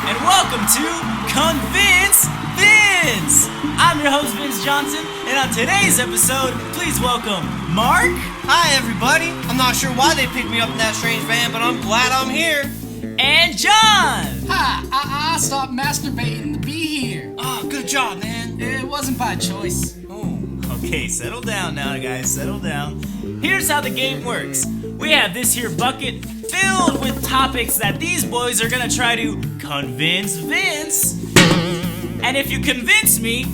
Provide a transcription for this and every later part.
and welcome to Convince Vince! I'm your host, Vince Johnson, and on today's episode, please welcome Mark. Hi, everybody. I'm not sure why they picked me up in that strange van, but I'm glad I'm here. And John. Hi, I stopped masturbating to be here. Oh, good job, man. It wasn't by choice. Oh. Okay, settle down now, guys, settle down. Here's how the game works. We have this here bucket filled with topics that these boys are gonna try to convince Vince. And if you convince me,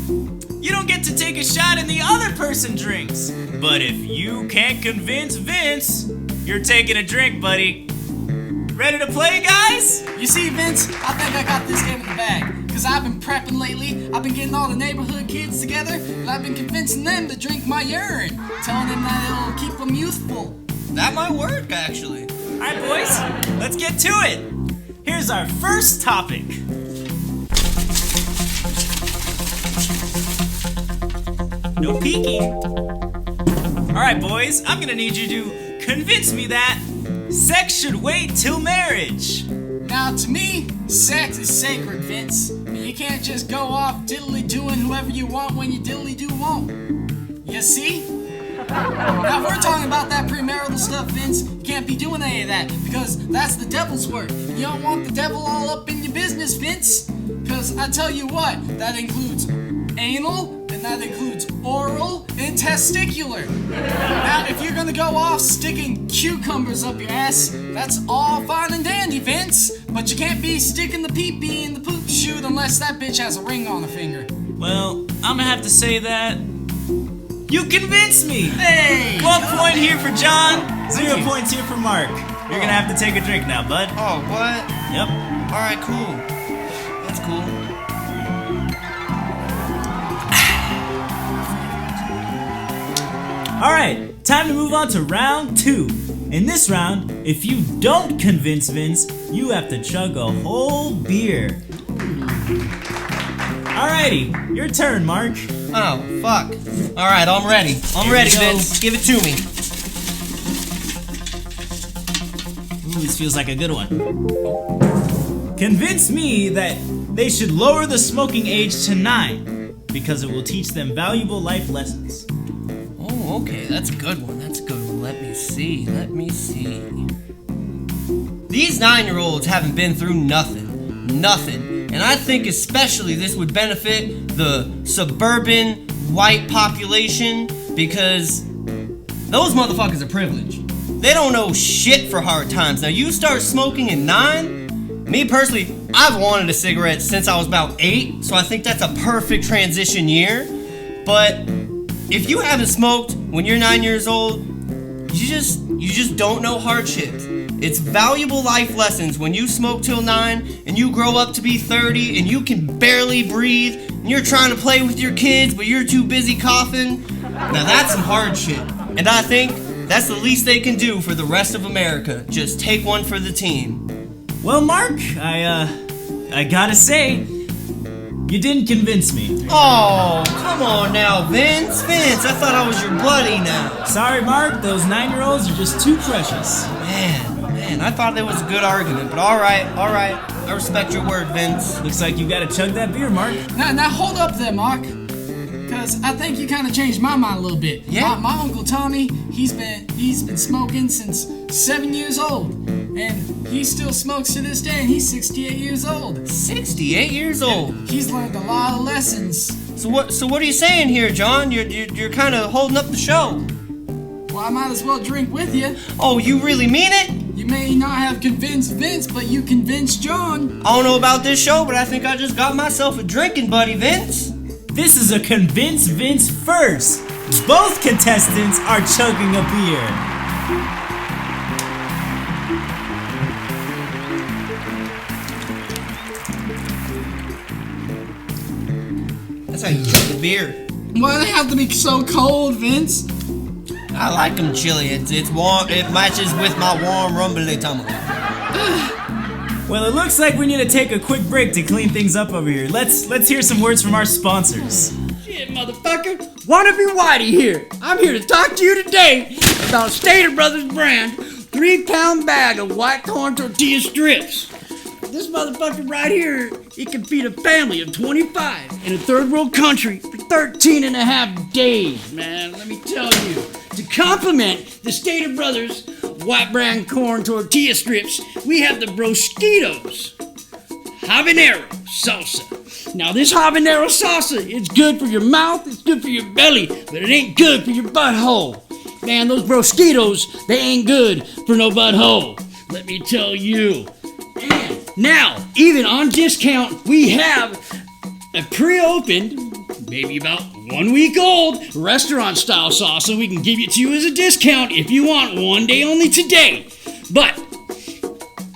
you don't get to take a shot and the other person drinks. But if you can't convince Vince, you're taking a drink, buddy. Ready to play, guys? You see, Vince, I think I got this game in the bag. Because I've been prepping lately. I've been getting all the neighborhood kids together, and I've been convincing them to drink my urine. Telling them that it'll keep them youthful. That might work, actually. Alright, boys, let's get to it. Here's our first topic. No peeking. Alright, boys, I'm gonna need you to convince me that sex should wait till marriage. Now, to me, sex is sacred, Vince. You can't just go off diddly-doing whoever you want when you diddly-do won't. You see? Now, if we're talking about that premarital stuff, Vince, you can't be doing any of that, because that's the devil's work. You don't want the devil all up in your business, Vince. Because I tell you what, that includes anal, and that includes oral, and testicular. Now, if you're gonna go off sticking cucumbers up your ass, that's all fine and dandy, Vince. But you can't be sticking the pee-pee in the poop chute unless that bitch has a ring on her finger. Well, I'm gonna have to say that you convinced me! Hey! 1 point here for John, 0 Thank you. points here for Mark. You're gonna have to take a drink now, bud. Oh, what? Yep. Alright, cool. That's cool. Alright, time to move on to round 2. In this round, if you don't convince Vince, you have to chug a whole beer. Alrighty, your turn, Mark. Oh, fuck. Alright, I'm ready. I'm Here ready, we go. Vince. Give it to me. Ooh, this feels like a good one. Convince me that they should lower the smoking age to 9 because it will teach them valuable life lessons. Oh, okay. That's a good one. That's a good one. Let me see. These 9-year-olds haven't been through nothing. Nothing. And I think especially this would benefit the suburban white population because those motherfuckers are privileged. They don't know shit for hard times. Now you start smoking at 9, me personally, I've wanted a cigarette since I was about 8, so I think that's a perfect transition year. But if you haven't smoked when you're 9 years old, you just don't know hardships. It's valuable life lessons when you smoke till 9 and you grow up to be 30 and you can barely breathe and you're trying to play with your kids but you're too busy coughing. Now that's some hard shit. And I think that's the least they can do for the rest of America. Just take one for the team. Well, Mark, I gotta say, you didn't convince me. Oh, come on now, Vince. Vince, I thought I was your buddy now. Sorry, Mark, those 9-year-olds are just too precious. Man, I thought that was a good argument, but alright. I respect your word, Vince. Looks like you gotta chug that beer, Mark. Now hold up there, Mark. Because I think you kind of changed my mind a little bit. Yeah? My Uncle Tommy, he's been smoking since 7 years old. And he still smokes to this day, and he's 68 years old. 68 years old. He's learned a lot of lessons. So what are you saying here, John? You're kind of holding up the show. Well, I might as well drink with you. Oh, you really mean it? You may not have convinced Vince, but you convinced John. I don't know about this show, but I think I just got myself a drinking buddy, Vince. This is a Convince Vince first. Both contestants are chugging a beer. That's how you chug a beer. Why do they have to be so cold, Vince? I like them chilly. It's warm. It matches with my warm rumbly tummy. Well, it looks like we need to take a quick break to clean things up over here. Let's hear some words from our sponsors. Shit, motherfucker. Wannabe Whitey here. I'm here to talk to you today about Stater Brothers brand 3-pound bag of white corn tortilla strips. this motherfucker right here, it can feed a family of 25 in a third world country for 13 and a half days, man. Let me tell you. To complement the Stater Brothers white brown corn tortilla strips, we have the Broskitos habanero salsa. Now this habanero salsa, it's good for your mouth, it's good for your belly, but it ain't good for your butthole. Man, those Broskitos, they ain't good for no butthole. Let me tell you. And now, even on discount, we have a pre-opened, maybe about 1 week old, restaurant style salsa we can give it to you as a discount if you want, one day only today. But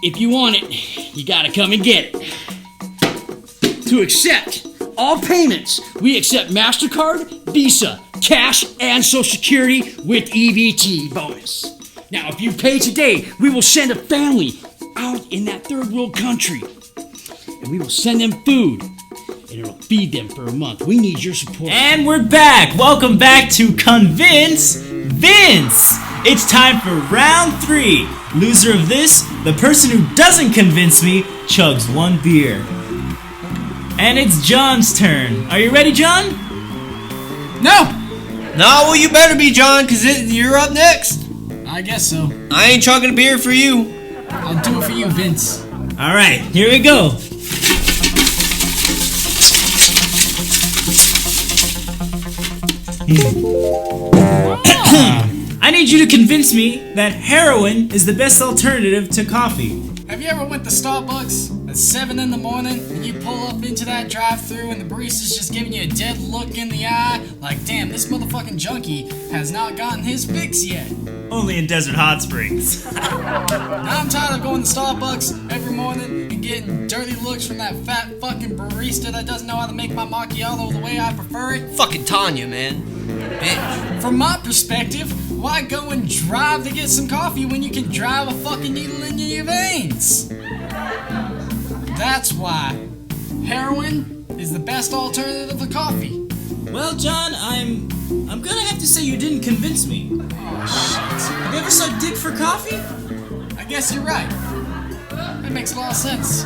if you want it, you gotta come and get it. To accept all payments, we accept MasterCard, Visa, cash, and Social Security with EBT bonus. Now, if you pay today, we will send a family out in that third world country, and we will send them food, and it'll feed them for a month. We need your support. And we're back. Welcome back to Convince Vince. It's time for round 3. Loser of this, the person who doesn't convince me, chugs 1 beer. And it's John's turn. Are you ready, John? No! No, well, you better be, John, because you're up next. I guess so. I ain't chugging a beer for you. I'll do it for you, Vince. All right, here we go. I need you to convince me that heroin is the best alternative to coffee. Have you ever went to Starbucks at 7 in the morning and you pull up into that drive-thru and the barista's just giving you a dead look in the eye like, damn, this motherfucking junkie has not gotten his fix yet. Only in Desert Hot Springs. Now I'm tired of going to Starbucks every morning and getting dirty looks from that fat fucking barista that doesn't know how to make my macchiato the way I prefer it. Fucking Tanya, man. Bitch. From my perspective, why go and drive to get some coffee when you can drive a fucking needle into your veins? That's why heroin is the best alternative to coffee. Well, John, I'm gonna have to say you didn't convince me. Oh shit. Have you ever sucked dick for coffee? I guess you're right. That makes a lot of sense.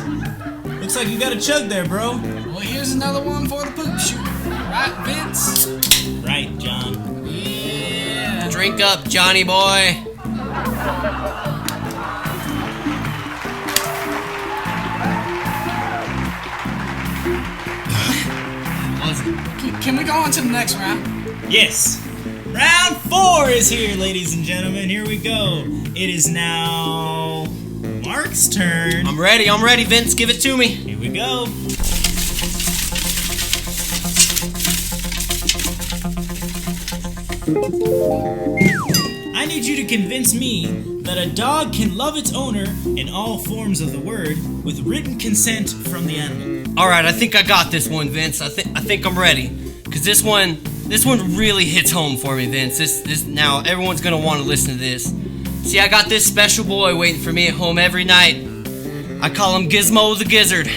Looks like you got a chug there, bro. Well, here's another one for the poop shoot. Right, Vince? Right, John. Yeah. Drink up, Johnny boy. Can we go on to the next round? Yes. Round 4 is here, ladies and gentlemen. Here we go. It is now Mark's turn. I'm ready, Vince. Give it to me. Here we go. I need you to convince me that a dog can love its owner in all forms of the word with written consent from the animal. All right, I think I got this one, Vince. I think I'm ready. Cause this one really hits home for me, Vince. This now everyone's gonna want to listen to this. See, I got this special boy waiting for me at home every night. I call him Gizmo the Gizzard.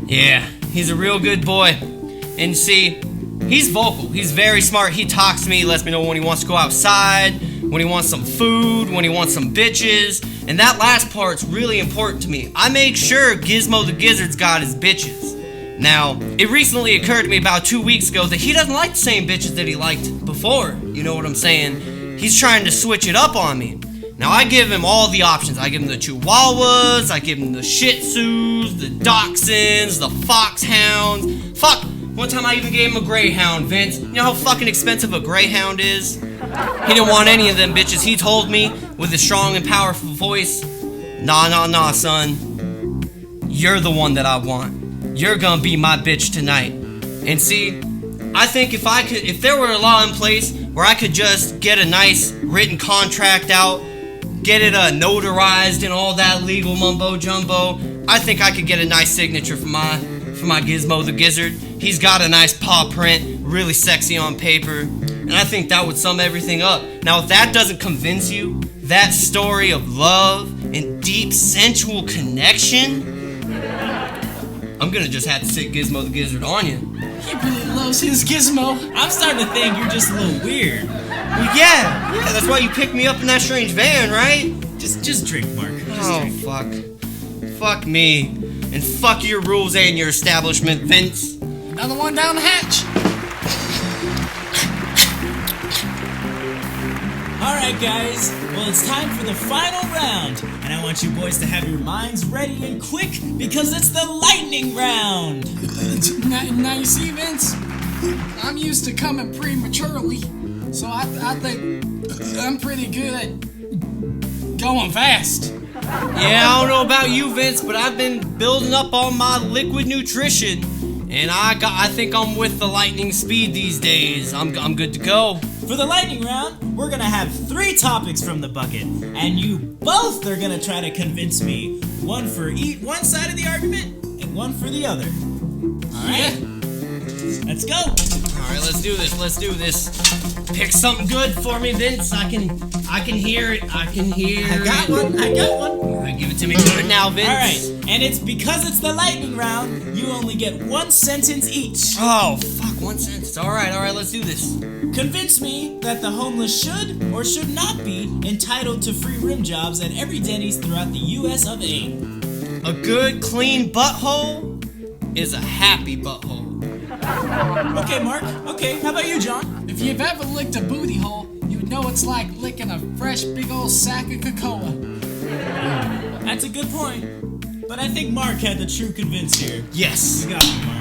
Yeah, he's a real good boy. And see, he's vocal. He's very smart. He talks to me, lets me know when he wants to go outside, when he wants some food, when he wants some bitches. And that last part's really important to me. I make sure Gizmo the Gizzard's got his bitches. Now, it recently occurred to me about 2 weeks ago that he doesn't like the same bitches that he liked before. You know what I'm saying? He's trying to switch it up on me. Now, I give him all the options. I give him the Chihuahuas, I give him the Shih Tzus, the Dachshunds, the Foxhounds. Fuck, one time I even gave him a Greyhound, Vince. You know how fucking expensive a Greyhound is? He didn't want any of them bitches. He told me with his strong and powerful voice, nah, son. You're the one that I want. You're gonna be my bitch tonight. And see, I think if there were a law in place where I could just get a nice written contract out, get it notarized and all that legal mumbo jumbo, I think I could get a nice signature for my Gizmo the Gizzard. He's got a nice paw print, really sexy on paper, and I think that would sum everything up. Now, if that doesn't convince you, that story of love and deep sensual connection, I'm gonna just have to sit Gizmo the Gizzard on you. He really loves his Gizmo. I'm starting to think you're just a little weird. Well, yeah, that's why you picked me up in that strange van, right? Just drink, Mark. Just Oh, drink. fuck. Fuck me. And fuck your rules and your establishment, Vince. Another one down the hatch. Alright guys, well it's time for the final round, and I want you boys to have your minds ready and quick because it's the lightning round! Now you see, Vince, I'm used to coming prematurely, so I think I'm pretty good at going fast. Yeah, I don't know about you, Vince, but I've been building up on my liquid nutrition, and I think I'm with the lightning speed these days. I'm good to go. For the lightning round, we're gonna have 3 topics from the bucket, and you both are gonna try to convince me, one for one side of the argument and one for the other. Alright? Let's go! Alright, let's do this. Pick something good for me, Vince. I can hear it. I got one. Alright, give it to me good now, Vince. Alright, and it's because it's the lightning round, you only get 1 sentence each. Oh, fuck, 1 sentence. Alright, let's do this. Convince me that the homeless should or should not be entitled to free rim jobs at every Denny's throughout the US of A. A good, clean butthole is a happy butthole. Okay, Mark. Okay, how about you, John? If you've ever licked a booty hole, you'd know it's like licking a fresh big old sack of cocoa. That's a good point. But I think Mark had the true convince here. Yes. You got me, Mark.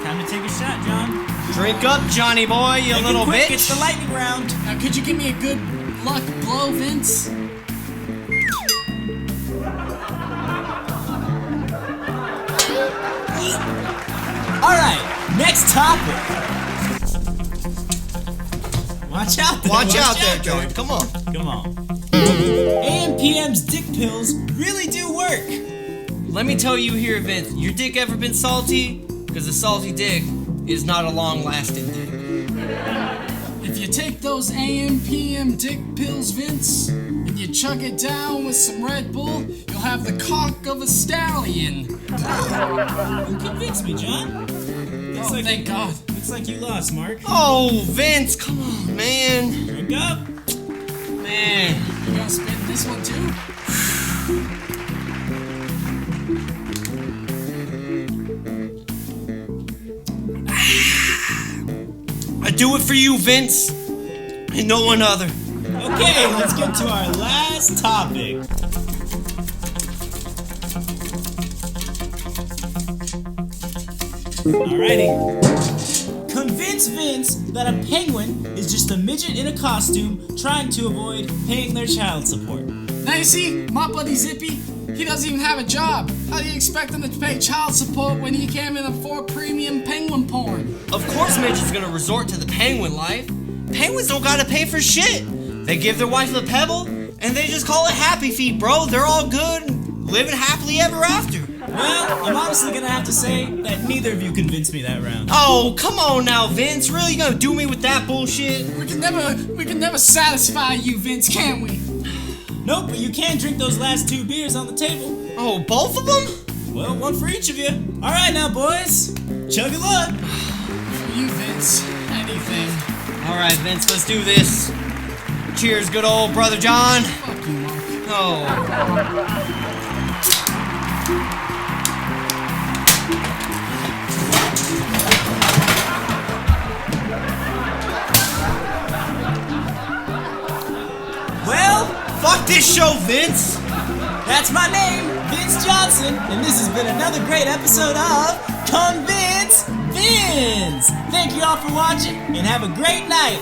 Time to take a shot, John. Drink up, Johnny boy, you little quick, bitch. It's the lightning round. Now, could you give me a good luck blow, Vince? Alright, next topic. Watch out there. Watch out there, John. Come on. Come on. AMPM's dick pills really do work. Let me tell you here, Vince, your dick ever been salty? Because a salty dick is not a long-lasting dick. If you take those AM/PM dick pills, Vince, and you chug it down with some Red Bull, you'll have the cock of a stallion. You convinced me, John. Thank God. Looks like you lost, Mark. Oh, Vince, come on, man. Drink up. Man. You gonna spit in this one too? I do it for you, Vince, and no one other. Okay, let's get to our last topic. Alrighty. Convince Vince that a penguin is just a midget in a costume trying to avoid paying their child support. Now you see, my buddy Zippy, he doesn't even have a job. How do you expect him to pay child support when he can't even afford premium penguin porn? Of course Midget's gonna resort to the penguin life. Penguins don't gotta pay for shit. They give their wife a pebble, and they just call it happy feet, bro. They're all good and living happily ever after. Well, I'm honestly gonna have to say that neither of you convinced me that round. Oh, come on now, Vince. Really, you gonna do me with that bullshit? We can never satisfy you, Vince, can we? Nope, but you can drink those last 2 beers on the table. Oh, both of them? Well, one for each of you. Alright now, boys. Chug a luck. For you, Vince, anything. All right, Vince, let's do this. Cheers, good old brother John. Fuck you, Mark. Oh. Well, Fuck this show, Vince. that's my name, Vince Johnson, and this has been another great episode of Convince Vince. Thank you all for watching, and have a great night.